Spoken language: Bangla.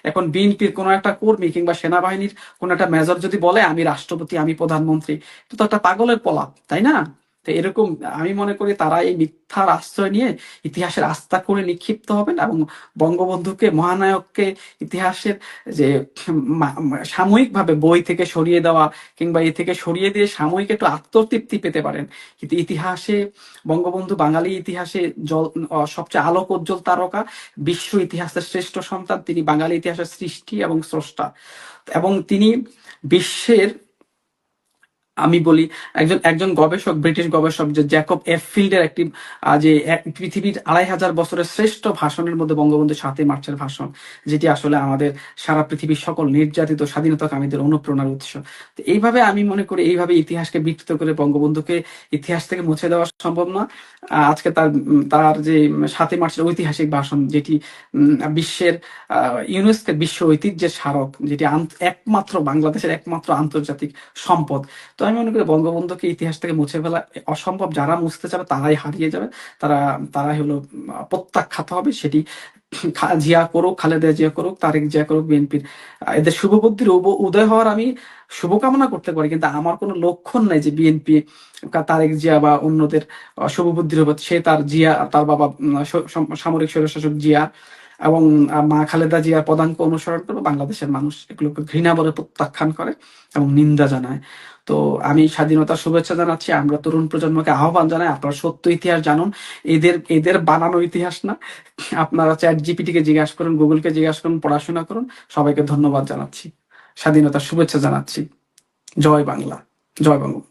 এখন বিএনপির কোনো একটা কর্মী কিংবা সেনাবাহিনীর কোনো একটা মেজর যদি বলে আমি রাষ্ট্রপতি, আমি প্রধানমন্ত্রী, তো তো একটা পাগলের প্রলাপ, তাই না? তো এরকম আমি মনে করি তারা এই মিথ্যার আশ্রয় নিয়ে ইতিহাসের আস্থা করে নিক্ষিপ্ত হবেন এবং বঙ্গবন্ধুকে, মহানায়ককে ইতিহাসের যে সাময়িকভাবে বই থেকে সরিয়ে দেওয়া কিংবা এ থেকে সরিয়ে দিয়ে সাময়িক একটু আত্মতৃপ্তি পেতে পারেন, কিন্তু ইতিহাসে বঙ্গবন্ধু বাঙালি ইতিহাসে জল সবচেয়ে আলোকোজ্জ্বল তারকা, বিশ্ব ইতিহাসের শ্রেষ্ঠ সন্তান, তিনি বাঙালি ইতিহাসের সৃষ্টি এবং স্রষ্টা, এবং তিনি বিশ্বের, আমি বলি, একজন একজন গবেষক, ব্রিটিশ গবেষক যে জ্যাকব এফ ফিল্ডের একটি পৃথিবীর ২৫০০ বছরের শ্রেষ্ঠ ভাষণের মধ্যে বঙ্গবন্ধু ৭ই মার্চের ভাষণ, যেটি আসলে আমাদের সারা পৃথিবীর সকল নির্যাতিত স্বাধীনতাকামীদের অনুপ্রেরণার উৎস। তো এইভাবে আমি মনে করি এইভাবে ইতিহাসকে বিকৃত করে বঙ্গবন্ধুকে ইতিহাস থেকে মুছে দেওয়া সম্ভব না। আজকে তার যে ৭ই মার্চের ঐতিহাসিক ভাষণ, যেটি বিশ্বের ইউনেস্কোর বিশ্ব ঐতিহ্যের স্মারক, যেটি একমাত্র বাংলাদেশের একমাত্র আন্তর্জাতিক সম্পদ। তো আমি মনে করি বঙ্গবন্ধুকে ইতিহাস থেকে মুছে ফেলা অসম্ভব। যারা মুছতে চাবে তারাই হারিয়ে যাবে, তারা তারাই হলো প্রত্যাখ্যাত হবে। সেটি জিয়া করুক, খালেদা জিয়া করুক, তারেক জিয়া করুক, বিএনপির এদের শুভবুদ্ধির উদয় হওয়ার আমি শুভকামনা করতে পারি, কিন্তু আমার কোনো লক্ষণ নাই যে বিএনপি তারেক জিয়া বা অন্যদের শুভবুদ্ধির হবে। সে তার জিয়া, তার বাবা সামরিক স্বৈরশাসক জিয়া এবং মা খালেদা জিয়ার পদাঙ্ক অনুসরণ করে বাংলাদেশের মানুষ এগুলোকে ঘৃণা বলে প্রত্যাখ্যান করে এবং নিন্দা জানায়। তো আমি স্বাধীনতার শুভেচ্ছা জানাচ্ছি। আমরা তরুণ প্রজন্মকে আহ্বান জানাই, আপনারা সত্য ইতিহাস জানুন। এদের এদের বানানো ইতিহাস না। আপনারা চ্যাট জিপিটিকে জিজ্ঞাসা করুন, গুগলকে জিজ্ঞাসা করুন, পড়াশোনা করুন। সবাইকে ধন্যবাদ জানাচ্ছি, স্বাধীনতার শুভেচ্ছা জানাচ্ছি। জয় বাংলা, জয় বঙ্গবন্ধু।